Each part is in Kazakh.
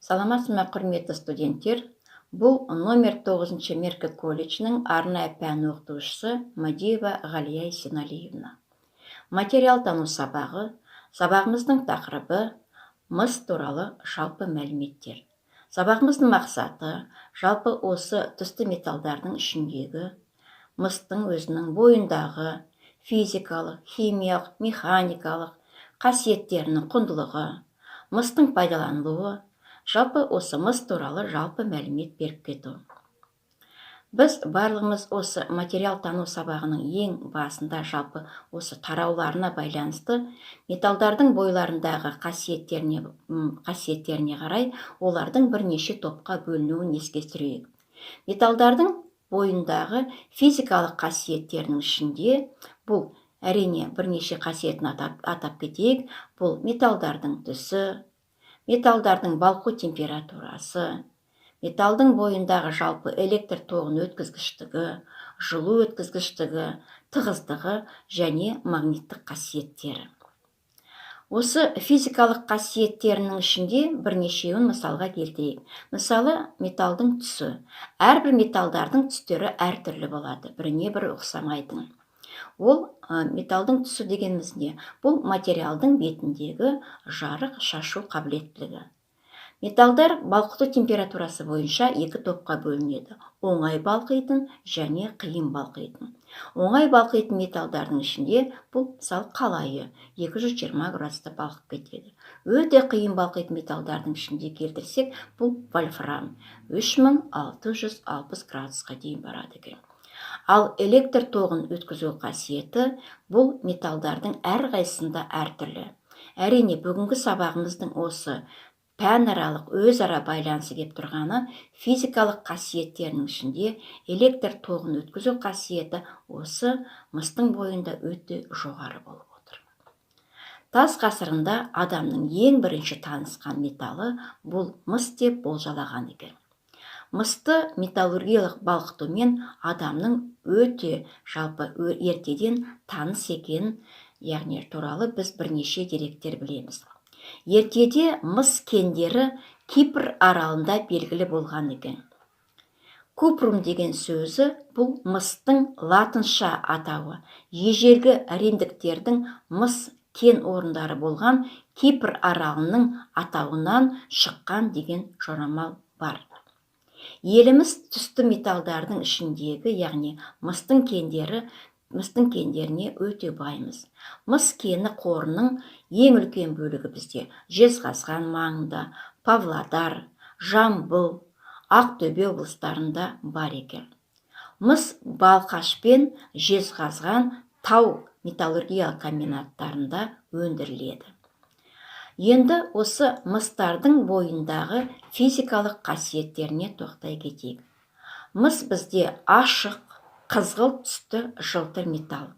Саламатсыз ма, құрметті студенттер? Бұл номер 9 Меркі колледжінің арнайы пән оқытушысы Мадиева Ғалия Есенәлиевна. Материал тану сабағы. Сабағымыздың тақырыбы мыс туралы жалпы мәліметтер. Сабағымыздың мақсаты жалпы осы түсті металдардың ішіндегі мыстың өзінің бойындағы физикалық, химиялық, механикалық қасиеттерінің құндылығы, мыстың пайдаланылуы, жалпы осы мыс туралы жалпы мәлімет беріп кету. Біз барлығымыз осы материал тану сабағының ең басында жалпы осы тарауларына байланысты металдардың бойларындағы қасиеттеріне қарай олардың бірнеше топқа бөлінуін еске түсірейік. Металдардың бойындағы физикалық қасиеттерінің ішінде бұл әрине бірнеше қасиетін атап кетейік. Бұл металдардың түсі, металдардың балқу температурасы, металдың бойындағы жалпы электр тоғын өткізгіштігі, жылу өткізгіштігі, тығыздығы және магниттік қасиеттері. Осы физикалық қасиеттерінің ішінде бірнешеуін мысалға келтірейік. Мысалы, металдың түсі. Әрбір металдардың түстері әртүрлі болады, біріне бірі ұқсамайтын. Ол металдың түсі дегеніміз не? Бұл материалдың бетіндегі жарық шашу қабілеттілігі. Металдар балқыту температурасы бойынша екі топқа бөлінеді: оңай балқитын және қиын балқитын. Оңай балқитын металдардың ішінде бұл мысалы қалайы 220 градуста балқып кетеді. Өте қиын балқитын металдардың ішінде келтірсек, бұл вольфрам 3660 градусқа дейін барады екен. Ал электр тоғын өткізу қасиеті бұл металдардың әрқайсысында әртүрлі. Әрине, бүгінгі сабағымыздың осы пәнаралық өзара байланысы кеп тұрғаны физикалық қасиеттерінің ішінде электр тоғын өткізу қасиеті осы мыстың бойында өте жоғары болып отыр. Тас ғасырында адамның ең бірінші танысқан металы бұл мыс деп болжалаған екен. Мысты металлургиялық балқытумен адамның өте жалпы ертеден таныс екенін, яғни туралы біз бірнеше деректер білеміз. Ертеде мыс кендері Кипр аралында белгілі болған екен. Купрум деген сөзі бұл мыстың латынша атауы. Ежелгі римдіктердің мыс кен орындары болған Кипр аралының атауынан шыққан деген жорамал бар. Еліміз түсті металдардың ішіндегі, яғни мыстың кендеріне өте баймыз. Мыс кені қорының ең үлкен бөлігі бізде Жезқазған маңында, Павлодар, Жамбыл, Ақтөбе облыстарында бар екен. Мыс Балқаш пен Жезқазған тау металлургиялық комбинаттарында өндіріледі. Енді осы мыстардың бойындағы физикалық қасиеттеріне тоқтай кетейік. Мыс бізде ашық, қызғылт түсті жылтыр металл.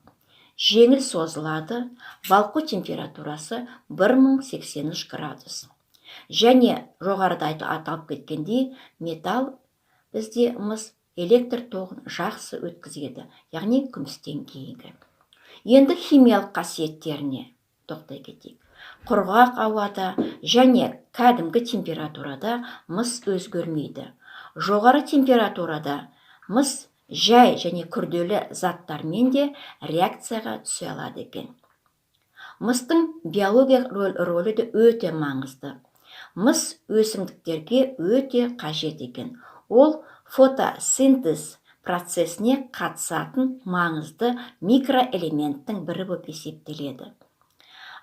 Жеңіл созылады, балқу температурасы 1083 градус. Және жоғарыда аталып кеткендей, металл бізде мыс электр тоғын жақсы өткізеді, яғни күмістен кейінгі. Енді химиялық қасиеттеріне тоқтай кетейік. Құрғақ ауада және кәдімгі температурада мыс өзгермейді. Жоғары температурада мыс жай және күрделі заттармен де реакцияға түсе алады екен. Мыстың биологиялық рөлі де өте маңызды. Мыс өсімдіктерге өте қажет екен. Ол фотосинтез процесіне қатысатын маңызды микроэлементтің бірі болып есептеледі.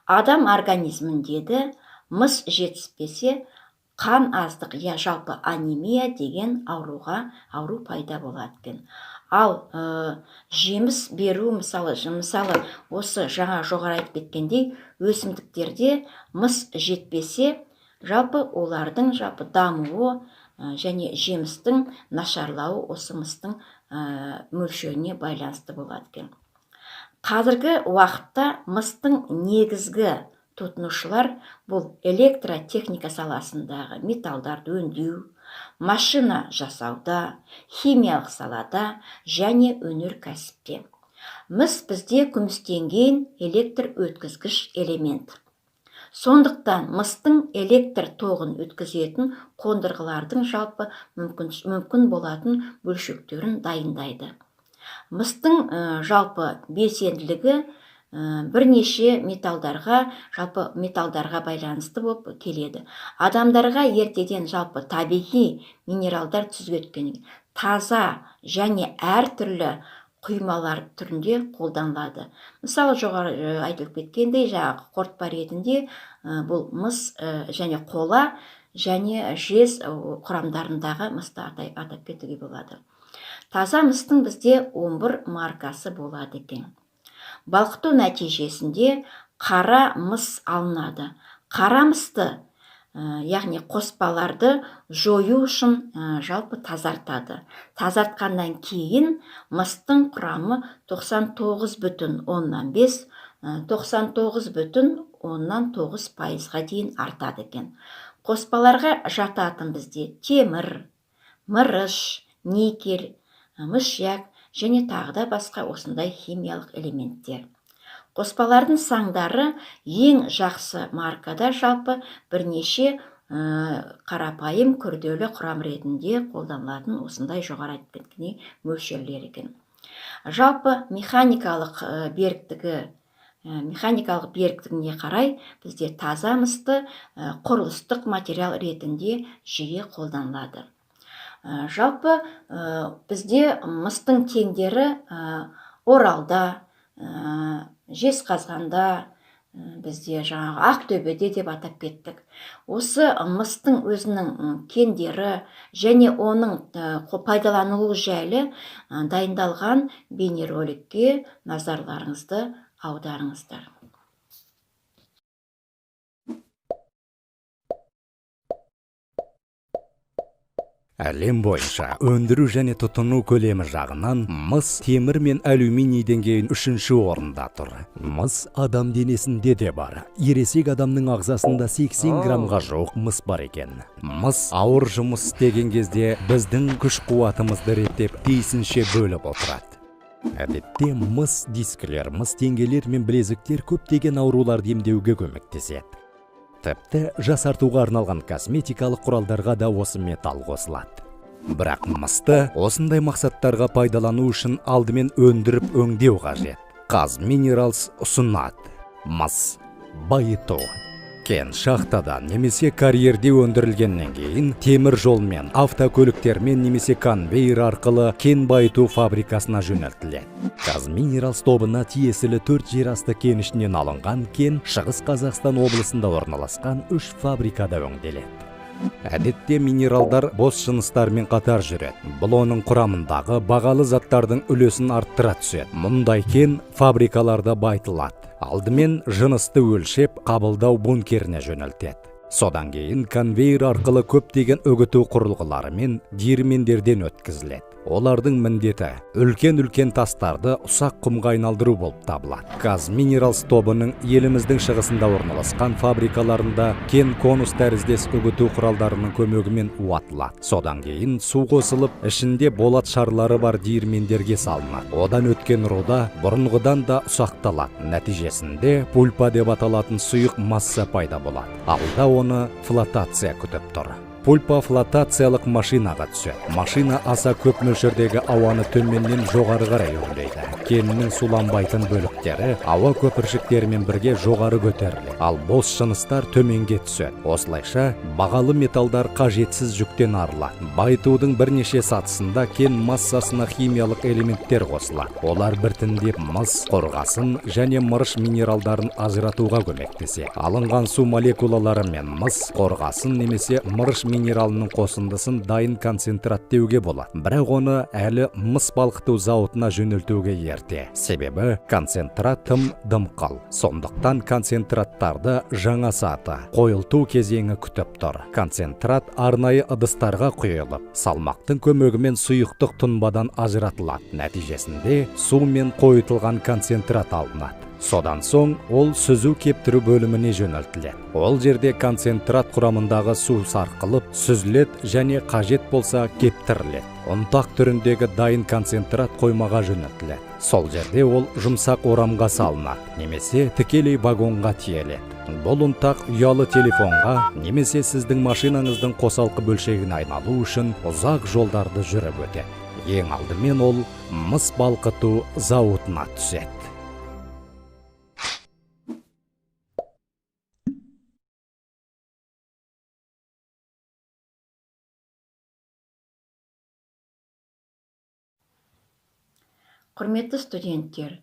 Адам организміндегі мыс жетіспесе, қан аздық, жалпы анемия деген ауру пайда болады екен. Ал жеміс беру, мысалы осы жаңа жоғары айтып кеткендей, өсімдіктерде мыс жетпесе, жалпы олардың дамуы және жемістің нашарлауы осы мыстың мөлшеріне байланысты болады екен. Қазіргі уақытта мыстың негізгі тұтынушылар бұл электротехника саласындағы металдарды өңдеу, машина жасауда, химиялық салада және өнеркәсіпте. Мыс бізде күмістенген электр өткізгіш элемент. Сондықтан мыстың электр тоғын өткізетін қондырғылардың жалпы мүмкін болатын бөлшектерін дайындайды. Мыстың жалпы белсенділігі бірнеше металдарға байланысты болып келеді. Адамдарға ертеден жалпы табиғи минералдар түзеткен таза және әртүрлі құймалар түрінде қолданылады. Мысалы, жоғары айтылып кеткендей, қорытпа ретінде бұл мыс және қола және жез құрамдарындағы мысты атап кетуге болады. Таза мыстың бізде 11 маркасы болады екен. Балқыту нәтижесінде қара мыс алынады. Қара мысты, яғни қоспаларды жою үшін жалпы тазартады. Тазартқаннан кейін мыстың құрамы 99,5-99,9% дейін артады екен. Қоспаларға жататын бізде темір, мырыш, никель, мышьяк және тағы да басқа осындай химиялық элементтер. Қоспалардың саңдары ең жақсы маркада жалпы бірнеше қарапайым күрделі құрам ретінде қолданылатын осындай жоғары айтып кеткен мөлшерлер екен. Жалпы механикалық беріктігіне қарай бізде таза мысты құрылыстық материал ретінде жиі қолданылады. Жалпы бізде мыстың теңдері Оралда, Жезқазғанда, бізде Ақтөбеде деп атап кеттік. Осы мыстың өзінің кендері және оның пайдаланылу жайлы дайындалған бейнероликке назарларыңызды аударыңыздар. Әлем бойынша өндіру және тұтыну көлемі жағынан мыс, темір мен алюминийден кейін 3-ші орында тұр. Мыс адам денесінде де бар. Ересек адамның ағзасында 80 граммға жуық мыс бар екен. Мыс ауыр жұмыс істеген кезде біздің күш-қуатымызды реттеп тиісінше бөліп отырады. Әдетте мыс дискілер, мыс теңгелер мен білезіктер көптеген ауруларды емдеуге көмектеседі. Тіпті жасартуға арналған косметикалық құралдарға да осы металл қосылады. Бірақ мысты осындай мақсаттарға пайдалану үшін алдымен өндіріп өңдеу қажет. Қазминералс ұсынады. Мыс байыту. Кен шахтадан немесе карьерде өндірілгеннен кейін темір жолмен, автокөліктермен немесе конвейер арқылы кен байыту фабрикасына жөнелтіледі. Қазминералс тобына тиесілі 4 жерасты кенішінен алынған кен Шығыс Қазақстан облысында орналасқан 3 фабрикада өңделеді. Әдетте минералдар бос жыныстармен қатар жүреді. Бұл оның құрамындағы бағалы заттардың үлесін арттыра түседі. Мұндай кен фабрикаларда байытылады. Алдымен жынысты өлшеп, қабылдау бункеріне жөнелтеді. Содан кейін конвейер арқылы көптеген үгіту құрылғылары мен диірмендерден өткізіледі. Олардың міндеті үлкен тастарды ұсақ құмға айналдыру болып табылады. Қазминералс тобының еліміздің шығысында орналасқан фабрикаларында кен конус тәріздес үгіту құралдарының көмегімен уатылады. Содан кейін су қосылып, ішінде болат шарлары бар диірмендерге салынады. Одан өткен руда бұрынғыдан да ұсақталады. Нәтижесінде пульпа деп аталатын сұйық масса пайда болады. Алда оны флотация күтіп тұр. Пульпа флотациялық машинаға түседі. Машина аса көп мөлшердегі ауаны төменнен жоғары қарай өрлейді. Кеннің суланбайтын бөліктері ауа көпіршіктерімен бірге жоғары көтеріледі, ал бос жыныстар төменге түседі. Осылайша бағалы металдар қажетсіз жүктен арылады. Байытудың бірнеше сатысында кен массасына химиялық элементтер қосылады. Олар біртіндеп мыс, қорғасын және мырыш минералдарын ажыратуға көмектеседі. Алынған су молекулалары мен мыс, қорғасын немесе мырыш минералының қосындысын дайын концентрат деуге болады. Бірақ оны әлі мыс балқыту зауытына жөнелтуге ерте. Себебі концентрат тым дымқыл. Сондықтан концентраттарды жаңа саты, қойылту кезеңі күтіп тұр. Концентрат арнайы ыдыстарға құйылып, салмақтың көмегімен сұйықтық тұнбадан ажыратылады. Нәтижесінде су мен қойытылған концентрат алынады. Содан соң ол сүзу кептіру бөліміне жөнелтіледі. Ол жерде концентрат құрамындағы су сарқылып, сүзіледі және қажет болса кептіріледі. Ұнтақ түріндегі дайын концентрат қоймаға жөнелтіледі. Сол жерде ол жұмсақ орамға салынады, немесе тікелей вагонға тиеледі. Бұл ұнтақ ұялы телефонға немесе сіздің машинаңыздың қосалқы бөлшегіне айналу үшін ұзақ жолдарды жүріп өтеді. Ең алдымен ол мыс балқыту зауытына түседі. Құрметті студенттер,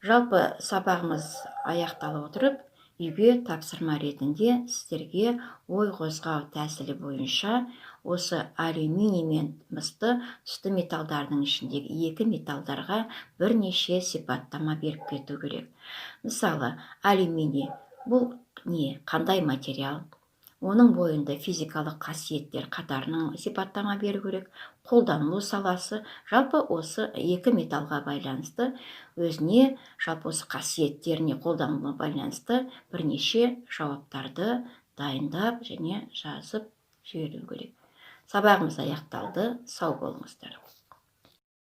жалпы сабағымыз аяқталып отырып, үйге тапсырма ретінде сіздерге ой қозғау тәсілі бойынша осы алюминий мен мысты түсті металдардың ішіндегі екі металдарға бірнеше сипаттама беріп кету керек. Мысалы, алюминий бұл қандай материал? Оның бойында физикалық қасиеттер қатарының сипаттама беру керек. Қолданылу саласы, жалпы осы екі металға байланысты өзіне, жалпы осы қасиеттеріне, қолданылуына байланысты бірнеше жауаптарды дайындап және жазып жіберу керек. Сабағымыз аяқталды. Сау болыңыздар.